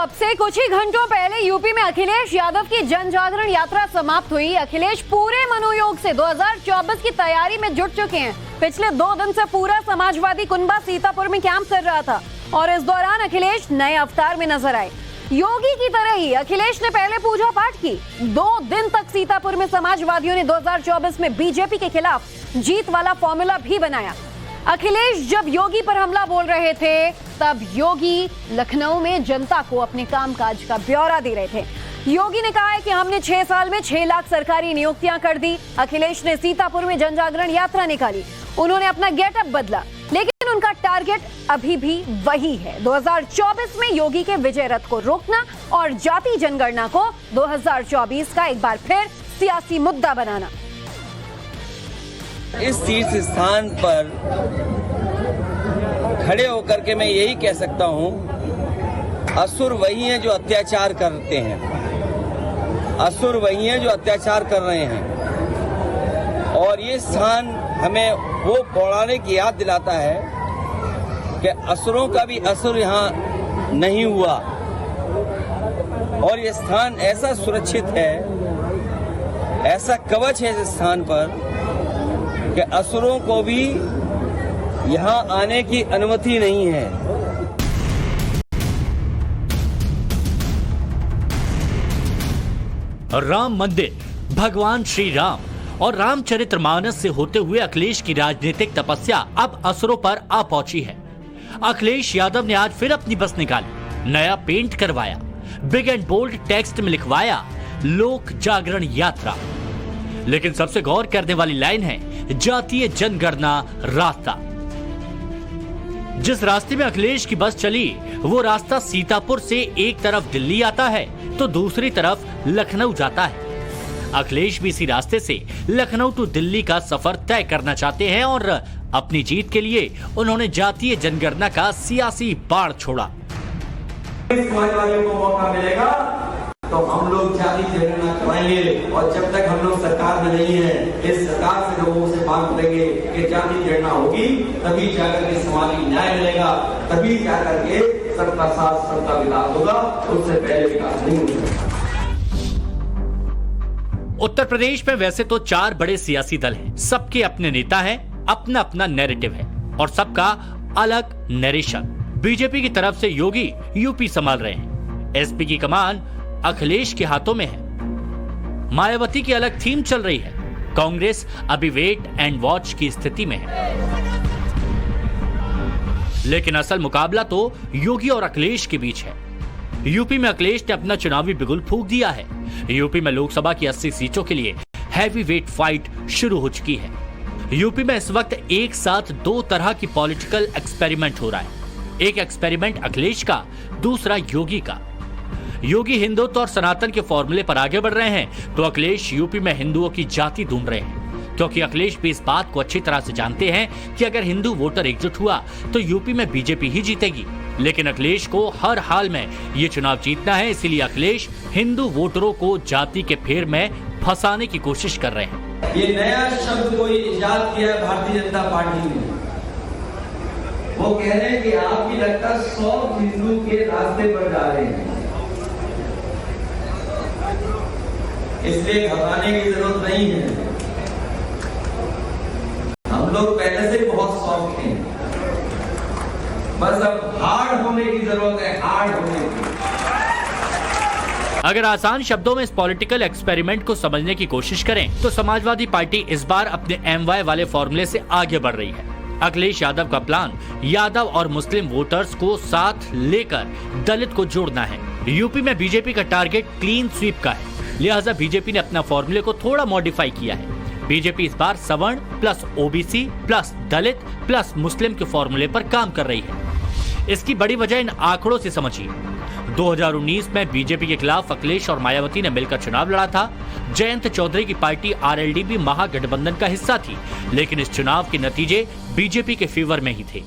अब से कुछ ही घंटों पहले यूपी में अखिलेश यादव की जन जागरण यात्रा समाप्त हुई। अखिलेश पूरे मनोयोग से 2024 की तैयारी में जुट चुके हैं। पिछले 2 दिन से पूरा समाजवादी कुनबा सीतापुर में कैंप कर रहा था और इस दौरान अखिलेश नए अवतार में नजर आए। योगी की तरह ही अखिलेश ने पहले पूजा पाठ की। 2 दिन तक सीतापुर में समाजवादियों ने 2024 में बीजेपी के खिलाफ जीत वाला फॉर्मूला भी बनाया। अखिलेश जब योगी पर हमला बोल रहे थे, तब योगी लखनऊ में जनता को अपने कामकाज का ब्यौरा दे रहे थे। योगी ने कहा है कि हमने 6 साल में 6 लाख सरकारी नियुक्तियां कर दी। अखिलेश ने सीतापुर में जन जागरण यात्रा निकाली। उन्होंने अपना गेटअप बदला, लेकिन उनका टारगेट अभी भी वही है, 2024 में योगी के विजय रथ को रोकना और जाति जनगणना को 2024 का एक बार फिर सियासी मुद्दा बनाना। इस तीर्थ स्थान पर खड़े होकर के मैं यही कह सकता हूं, असुर वही हैं जो अत्याचार करते हैं, असुर वही हैं जो अत्याचार कर रहे हैं। और ये स्थान हमें वो पौराणिक याद दिलाता है कि असुरों का भी असुर यहाँ नहीं हुआ। और ये स्थान ऐसा सुरक्षित है, ऐसा कवच है इस स्थान पर कि असुरों को भी यहाँ आने की अनुमति नहीं है। राम मंदिर, भगवान श्री राम और रामचरितमानस से होते हुए अखिलेश की राजनीतिक तपस्या अब असुरों पर आ पहुंची है। अखिलेश यादव ने आज फिर अपनी बस निकाली, नया पेंट करवाया, बिग एंड बोल्ड टेक्स्ट में लिखवाया लोक जागरण यात्रा। लेकिन सबसे गौर करने वाली लाइन है जातीय जनगणना रास्ता। जिस रास्ते में अखिलेश की बस चली, वो रास्ता सीतापुर से एक तरफ दिल्ली आता है तो दूसरी तरफ लखनऊ जाता है। अखिलेश भी इसी रास्ते से लखनऊ टू दिल्ली का सफर तय करना चाहते हैं और अपनी जीत के लिए उन्होंने जातीय जनगणना का सियासी बाढ़ छोड़ा। समाजवादियों को मौका मिलेगा तो हम लोग जाति जनगणना कराएंगे, और जब तक हम लोग सरकार में नहीं है, इस सरकार से लोगों से मांग करेंगे कि जाति जनगणना होगी, तभी जाकर के समाजी न्याय मिलेगा, तभी जाकर के सबका साथ सबका विकास होगा, उससे पहले विकास नहीं होगा। उत्तर प्रदेश में वैसे तो 4 बड़े सियासी दल हैं, सबके अपने नेता हैं, अपना अपना नैरेटिव है और सबका अलग नरेशन। बीजेपी की तरफ से योगी यूपी संभाल रहे हैं, एसपी की कमान अखिलेश के हाथों में है। मायावती की अलग थीम चल रही है, कांग्रेस अभी वेट एंड वॉच की स्थिति में है। लेकिन असल मुकाबला तो योगी और अखिलेश के बीच है। यूपी में अखिलेश ने अपना चुनावी बिगुल फूंक दिया है। यूपी में लोकसभा की 80 सीटों के लिए हैवी वेट फाइट शुरू हो चुकी है। यूपी में इस वक्त एक साथ 2 तरह की पॉलिटिकल एक्सपेरिमेंट हो रहा है। एक एक्सपेरिमेंट अखिलेश का, दूसरा योगी का। योगी हिंदुत्व और सनातन के फॉर्मूले पर आगे बढ़ रहे हैं तो अखिलेश यूपी में हिंदुओं की जाति ढूंढ रहे हैं, क्योंकि अखिलेश भी इस बात को अच्छी तरह से जानते हैं कि अगर हिंदू वोटर एकजुट हुआ तो यूपी में बीजेपी ही जीतेगी। लेकिन अखिलेश को हर हाल में ये चुनाव जीतना है, इसीलिए अखिलेश हिंदू वोटरों को जाति के फेर में फंसाने की कोशिश कर रहे हैं। ये नया शब्द कोई इजाद किया है भारतीय जनता पार्टी ने। वो कह रहे हैं कि आप भी लगता 100 हिंदू के रास्ते पर जा रहे हैं, इसलिए घबराने की जरूरत नहीं है। हम लोग पहले से बहुत सॉफ्ट हैं, बस अब हार्ड होने की जरूरत है, हार्ड होने की। अगर आसान शब्दों में इस पॉलिटिकल एक्सपेरिमेंट को समझने की कोशिश करें तो समाजवादी पार्टी इस बार अपने MY वाले फॉर्मूले से आगे बढ़ रही है। अखिलेश यादव का प्लान यादव और मुस्लिम वोटर्स को साथ लेकर दलित को जोड़ना है। यूपी में बीजेपी का टारगेट क्लीन स्वीप का है, लिहाजा बीजेपी ने अपना फॉर्मूले को थोड़ा मॉडिफाई किया है। बीजेपी इस बार सवर्ण प्लस OBC प्लस दलित प्लस मुस्लिम के फॉर्मूले पर काम कर रही है। इसकी बड़ी वजह इन आंकड़ों से समझिए। 2019 में बीजेपी के खिलाफ अखिलेश और मायावती ने मिलकर चुनाव लड़ा था। जयंत चौधरी की पार्टी RLD भी महागठबंधन का हिस्सा थी, लेकिन इस चुनाव के नतीजे बीजेपी के फेवर में ही थे।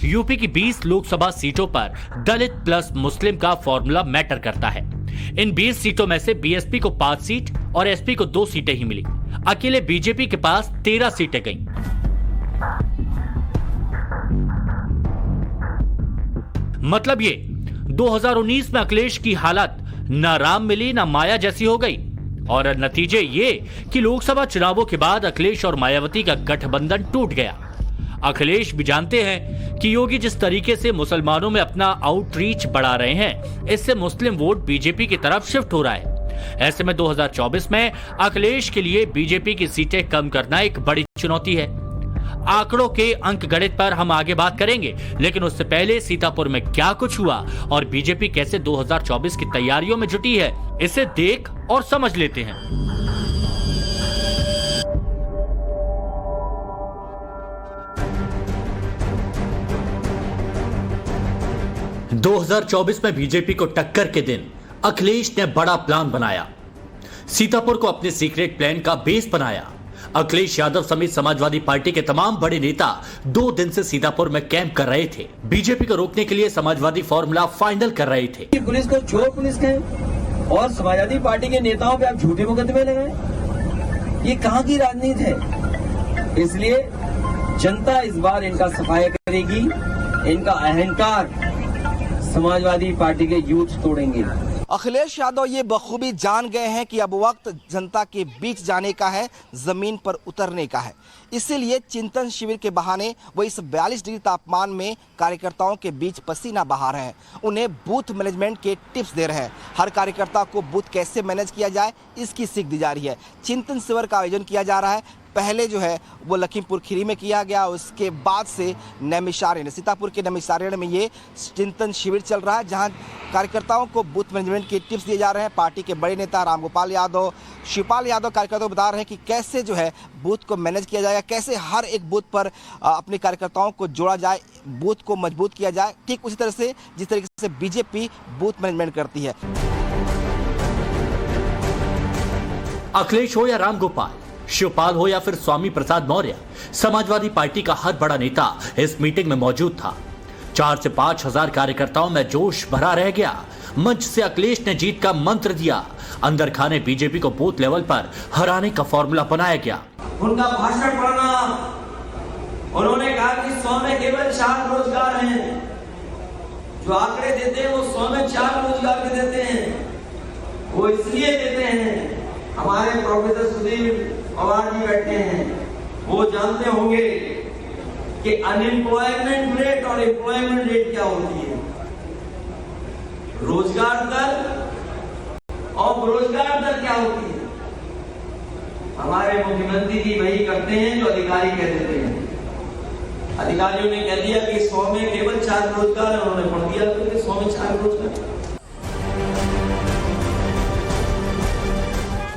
यूपी की 20 लोकसभा सीटों पर दलित प्लस मुस्लिम का फॉर्मूला मैटर करता है। इन 20 सीटों में से बीएसपी को 5 सीट और एसपी को 2 सीटें ही मिली। अकेले बीजेपी के पास 13 सीटें गईं। मतलब ये 2019 में अखिलेश की हालत न राम मिली न माया जैसी हो गई। और नतीजे ये कि लोकसभा चुनावों के बाद अखिलेश और मायावती का गठबंधन टूट गया। अखिलेश भी जानते हैं कि योगी जिस तरीके से मुसलमानों में अपना आउटरीच बढ़ा रहे हैं, इससे मुस्लिम वोट बीजेपी की तरफ शिफ्ट हो रहा है। ऐसे में 2024 में अखिलेश के लिए बीजेपी की सीटें कम करना एक बड़ी चुनौती है। आंकड़ों के अंक गणित पर हम आगे बात करेंगे, लेकिन उससे पहले सीतापुर में क्या कुछ हुआ और बीजेपी कैसे 2024 की तैयारियों में जुटी है, इसे देख और समझ लेते हैं। 2024 में बीजेपी को टक्कर के दिन अखिलेश ने बड़ा प्लान बनाया। सीतापुर को अपने सीक्रेट प्लान का बेस बनाया। अखिलेश यादव समेत समाजवादी पार्टी के तमाम बड़े नेता 2 दिन से सीतापुर में कैंप कर रहे थे। बीजेपी को रोकने के लिए समाजवादी फॉर्मूला फाइनल कर रहे थे। पुलिस को चोर पुलिस कहें और समाजवादी पार्टी के नेताओं पे आप झूठे मुकदमे लगाएं, ये कहां की राजनीति है। इसलिए जनता इस बार इनका सफाया करेगी। इनका अहंकार समाजवादी पार्टी के यूथ तोड़ेंगे। अखिलेश यादव ये बखूबी जान गए हैं कि अब वक्त जनता के बीच जाने का है, जमीन पर उतरने का है। इसीलिए चिंतन शिविर के बहाने वो इस 42 डिग्री तापमान में कार्यकर्ताओं के बीच पसीना बहा रहे हैं। उन्हें बूथ मैनेजमेंट के टिप्स दे रहे हैं। हर कार्यकर्ता को बूथ कैसे मैनेज किया जाए, इसकी सीख दी जा रही है। चिंतन शिविर का आयोजन किया जा रहा है। पहले जो है वो लखीमपुर खीरी में किया गया, उसके बाद से नैमिषारण्य, सीतापुर के नैमिषारण्य में ये चिंतन शिविर चल रहा है, जहां कार्यकर्ताओं को बूथ मैनेजमेंट के टिप्स दिए जा रहे हैं। पार्टी के बड़े नेता रामगोपाल यादव, शिवपाल यादव कार्यकर्ताओं को बता रहे हैं कि कैसे जो है बूथ को मैनेज किया जाएगा, कैसे हर एक बूथ पर अपने कार्यकर्ताओं को जोड़ा जाए, बूथ को मजबूत किया जाए, ठीक उसी तरह से जिस तरीके से बीजेपी बूथ मैनेजमेंट करती है। अखिलेश हो या रामगोपाल, शिवपाल हो या फिर स्वामी प्रसाद मौर्य, समाजवादी पार्टी का हर बड़ा नेता इस मीटिंग में मौजूद था। 4 से 5 हजार कार्यकर्ताओं में जोश भरा रह गया। मंच से अखिलेश ने जीत का मंत्र दिया। अंदर खाने बीजेपी को बूथ लेवल पर हराने का फॉर्मूला बनाया गया। उनका भाषण पढ़ना, उन्होंने कहा कि 100 में केवल 4 रोजगार हैं। जो आंकड़े देते हैं वो 100 में 4 रोजगार के देते हैं। वो इसलिए देते हैं, हमारे प्रोफेसर सुधीर पवार जी बैठे हैं, वो जानते होंगे कि अनएम्प्लॉयमेंट रेट और एम्प्लॉयमेंट रेट क्या होती है। रोजगार दर और बेरोजगार दर क्या होती है। हमारे मुख्यमंत्री जी वही करते हैं जो अधिकारी कह देते हैं। अधिकारियों ने कह दिया कि 100 में केवल 4 रोजगार है, उन्होंने पढ़ दिया कि 100 में 4 रोजगार।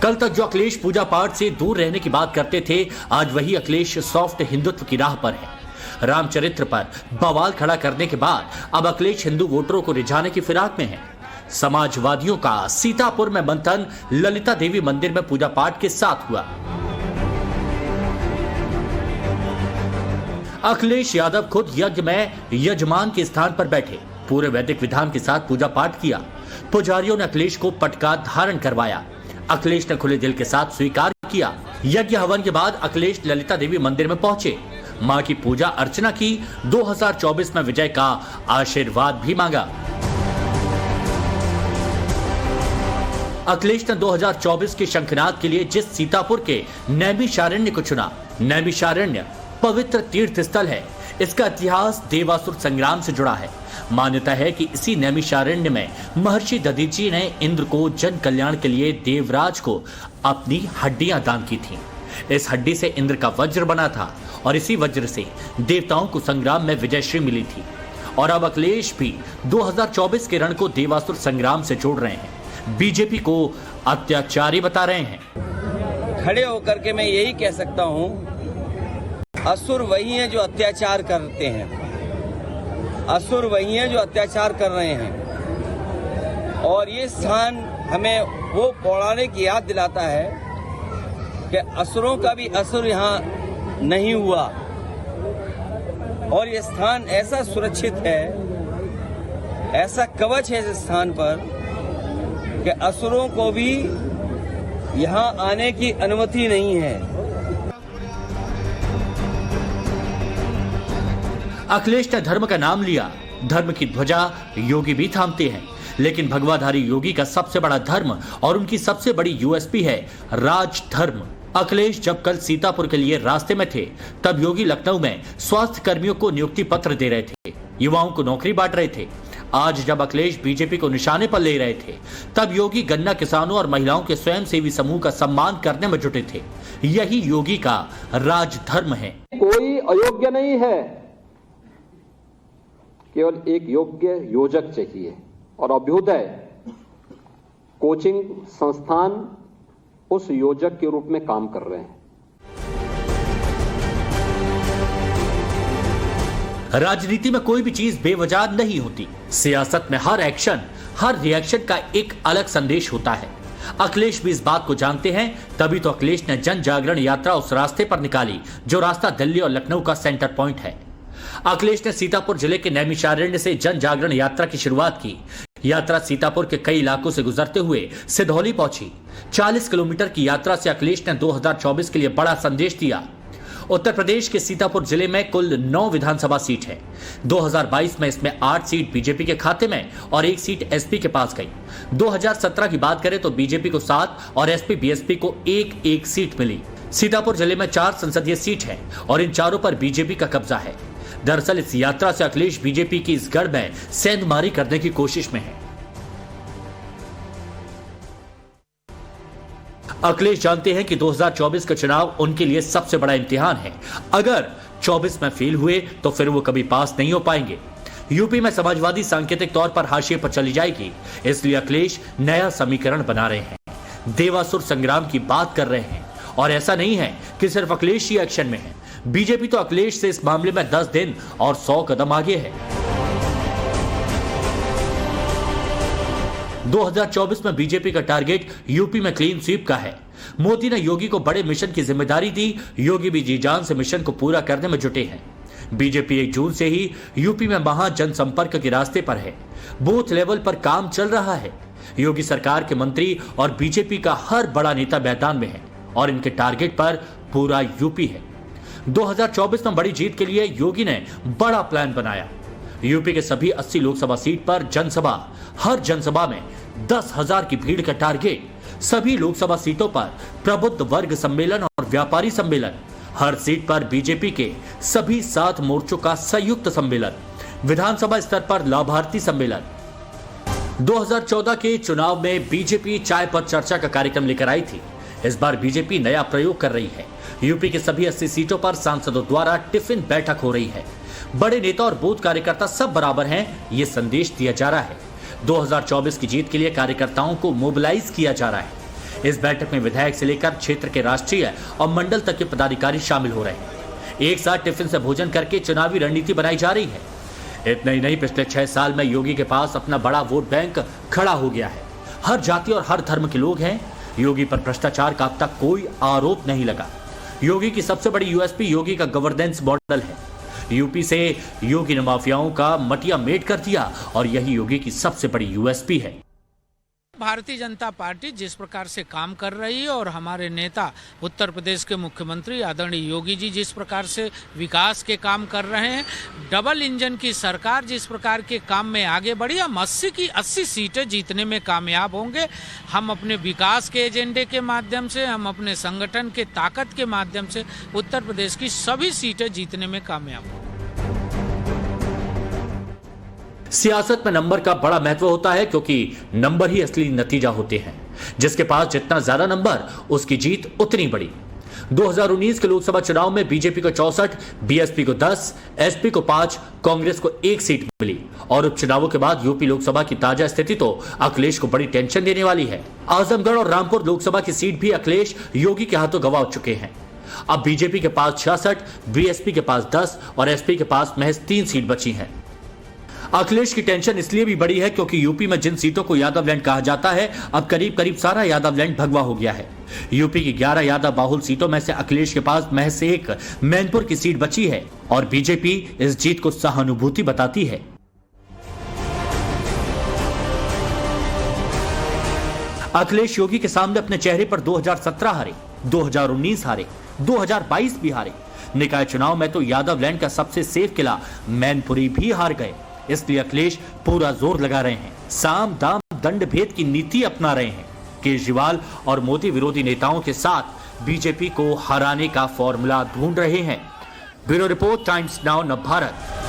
कल तक जो अखिलेश पूजा पाठ से दूर रहने की बात करते थे, आज वही अखिलेश सॉफ्ट हिंदुत्व की राह पर है। रामचरित्र पर बवाल खड़ा करने के बाद अब अखिलेश हिंदू वोटरों को रिझाने की फिराक में है। समाजवादियों का सीतापुर में मंथन ललिता देवी मंदिर में पूजा पाठ के साथ हुआ। अखिलेश यादव खुद यज्ञ में यजमान के स्थान पर बैठे, पूरे वैदिक विधान के साथ पूजा पाठ किया। पुजारियों ने अखिलेश को पटका धारण करवाया। अखिलेश ने खुले दिल के साथ स्वीकार किया। यज्ञ हवन के बाद अखिलेश ललिता देवी मंदिर में पहुंचे, मां की पूजा अर्चना की, 2024 में विजय का आशीर्वाद भी मांगा। अखिलेश ने 2024 के शंखनाद के लिए जिस सीतापुर के नैमिषारण्य को चुना, नैमिषारण्य पवित्र तीर्थ स्थल है। इसका इतिहास देवासुर संग्राम से जुड़ा है। मान्यता है कि इसी नैमिषारण्य में महर्षि दधीची ने इंद्र को जन कल्याण के लिए देवराज को अपनी हड्डियां दान की थीं। इस हड्डी से इंद्र का वज्र बना था और इसी वज्र से देवताओं को संग्राम में विजयश्री मिली थी। और अब अखिलेश भी 2024 के रण को देवासुर संग्राम से जोड़ रहे हैं। बीजेपी को अत्याचारी बता रहे हैं। खड़े होकर के मैं यही कह सकता हूं, असुर वही हैं जो अत्याचार करते हैं, असुर वही हैं जो अत्याचार कर रहे हैं। और ये स्थान हमें वो पौराणिक याद दिलाता है कि असुरों का भी असुर यहाँ नहीं हुआ। और ये स्थान ऐसा सुरक्षित है, ऐसा कवच है इस स्थान पर कि असुरों को भी यहाँ आने की अनुमति नहीं है। अखिलेश ने धर्म का नाम लिया, धर्म की ध्वजा योगी भी थामते हैं, लेकिन भगवाधारी योगी का सबसे बड़ा धर्म और उनकी सबसे बड़ी यूएसपी है राज धर्म। अखिलेश जब कल सीतापुर के लिए रास्ते में थे, तब योगी लखनऊ में स्वास्थ्य कर्मियों को नियुक्ति पत्र दे रहे थे, युवाओं को नौकरी बांट रहे थे। आज जब अखिलेश बीजेपी को निशाने पर ले रहे थे, तब योगी गन्ना किसानों और महिलाओं के स्वयंसेवी समूह का सम्मान करने में जुटे थे। यही योगी का राजधर्म है। कोई अयोग्य नहीं है, केवल एक योग्य योजक चाहिए। और अभ्युदय कोचिंग संस्थान उस योजक के रूप में काम कर रहे हैं। राजनीति में कोई भी चीज बेवजह नहीं होती। सियासत में हर एक्शन, हर रिएक्शन का एक अलग संदेश होता है। अखिलेश भी इस बात को जानते हैं, तभी तो अखिलेश ने जन जागरण यात्रा उस रास्ते पर निकाली जो रास्ता दिल्ली और लखनऊ का सेंटर पॉइंट है। अखिलेश ने सीतापुर जिले के नैमिषारण्य से जन जागरण यात्रा की शुरुआत की। यात्रा सीतापुर के कई इलाकों से गुजरते हुए सिधौली पहुंची। 40 किलोमीटर की यात्रा से अखिलेश ने 2024 के लिए बड़ा संदेश दिया। उत्तर प्रदेश के सीतापुर जिले में कुल 9 विधानसभा सीट है। 2022 में इसमें 8 सीट बीजेपी के खाते में और 1 सीट एसपी के पास गई। 2017 की बात करें तो बीजेपी को 7 और एसपी बीएसपी को 1-1 सीट मिली। सीतापुर जिले में 4 संसदीय सीट है और इन चारों पर बीजेपी का कब्जा है। दरअसल इस यात्रा से अखिलेश बीजेपी की इस गढ़ में सेंधमारी करने की कोशिश में है। अखिलेश जानते हैं कि 2024 का चुनाव उनके लिए सबसे बड़ा इम्तिहान है। अगर 24 में फेल हुए तो फिर वो कभी पास नहीं हो पाएंगे। यूपी में समाजवादी सांकेतिक तौर पर हाशिए पर चली जाएगी, इसलिए अखिलेश नया समीकरण बना रहे हैं, देवासुर संग्राम की बात कर रहे हैं। और ऐसा नहीं है कि सिर्फ अखिलेश ही एक्शन में है, बीजेपी तो अखिलेश से इस मामले में 10 दिन और 100 कदम आगे है। 2024 में बीजेपी का टारगेट यूपी में क्लीन स्वीप का है। मोदी ने योगी को बड़े मिशन की जिम्मेदारी दी, योगी भी जी जान से मिशन को पूरा करने में जुटे हैं। बीजेपी 1 जून से ही यूपी में महा जनसंपर्क के रास्ते पर है। बूथ लेवल पर काम चल रहा है। योगी सरकार के मंत्री और बीजेपी का हर बड़ा नेता मैदान में है और इनके टारगेट पर पूरा यूपी है। 2024 में बड़ी जीत के लिए योगी ने बड़ा प्लान बनाया। यूपी के सभी 80 लोकसभा सीट पर जनसभा, हर जनसभा में 10,000 की भीड़ का टारगेट। सभी लोकसभा सीटों पर प्रबुद्ध वर्ग सम्मेलन और व्यापारी सम्मेलन। हर सीट पर बीजेपी के सभी 7 मोर्चों का संयुक्त सम्मेलन। विधानसभा स्तर पर लाभार्थी सम्मेलन। 2014 के चुनाव में बीजेपी चाय पर चर्चा का कार्यक्रम लेकर आई थी। इस बार बीजेपी नया प्रयोग कर रही है। यूपी के सभी 80 सीटों पर सांसदों द्वारा टिफिन बैठक हो रही है। बड़े नेता और बूथ कार्यकर्ता सब बराबर हैं, ये संदेश दिया जा रहा है। 2024 की जीत के लिए कार्यकर्ताओं को मोबिलाइज किया जा रहा है। इस बैठक में विधायक से लेकर क्षेत्र के राष्ट्रीय और मंडल तक के पदाधिकारी शामिल हो रहे हैं। एक साथ टिफिन से भोजन करके चुनावी रणनीति बनाई जा रही है। इतना ही नहीं, पिछले 6 साल में योगी के पास अपना बड़ा वोट बैंक खड़ा हो गया है। हर जाति और हर धर्म के लोग हैं। योगी पर भ्रष्टाचार का अब तक कोई आरोप नहीं लगा। योगी की सबसे बड़ी यूएसपी योगी का गवर्नेंस मॉडल है। यूपी से योगी ने माफियाओं का मटिया मेट कर दिया और यही योगी की सबसे बड़ी यूएसपी है। भारतीय जनता पार्टी जिस प्रकार से काम कर रही है और हमारे नेता उत्तर प्रदेश के मुख्यमंत्री आदरणीय योगी जी जिस प्रकार से विकास के काम कर रहे हैं, डबल इंजन की सरकार जिस प्रकार के काम में आगे बढ़ी, हम 80 की 80 सीटें जीतने में कामयाब होंगे। हम अपने विकास के एजेंडे के माध्यम से, हम अपने संगठन के ताकत के माध्यम से उत्तर प्रदेश की सभी सीटें जीतने में कामयाब होंगे। सियासत में नंबर का बड़ा महत्व होता है, क्योंकि नंबर ही असली नतीजा होते हैं। जिसके पास जितना ज्यादा नंबर, उसकी जीत उतनी बड़ी। 2019 के लोकसभा चुनाव में बीजेपी को 64, बीएसपी को 10, एसपी को 5, कांग्रेस को 1 सीट मिली। और उपचुनावों के बाद यूपी लोकसभा की ताजा स्थिति तो अखिलेश को बड़ी टेंशन देने वाली है। आजमगढ़ और रामपुर लोकसभा की सीट भी अखिलेश योगी के हाथों गंवा चुके हैं। अब बीजेपी के पास 66, बीएसपी के पास 10 और एसपी के पास महज 3 सीट बची हैं। अखिलेश की टेंशन इसलिए भी बड़ी है क्योंकि यूपी में जिन सीटों को यादव लैंड कहा जाता है, अब करीब करीब सारा यादव लैंड भगवा हो गया है। यूपी की 11 यादव बाहुल सीटों में से अखिलेश के पास महज 1 मैनपुर की सीट बची है और बीजेपी इस जीत को सहानुभूति बताती है। अखिलेश योगी के सामने अपने चेहरे पर 2017 हारे, 2019 हारे, 2022 भी हारे। निकाय चुनाव में तो यादव लैंड का सबसे सेफ किला मैनपुरी भी हार गए। इसलिए अखिलेश पूरा जोर लगा रहे हैं, साम दाम दंड भेद की नीति अपना रहे हैं। केजरीवाल और मोदी विरोधी नेताओं के साथ बीजेपी को हराने का फॉर्मूला ढूंढ रहे हैं। Bureau report, times now, Navbharat.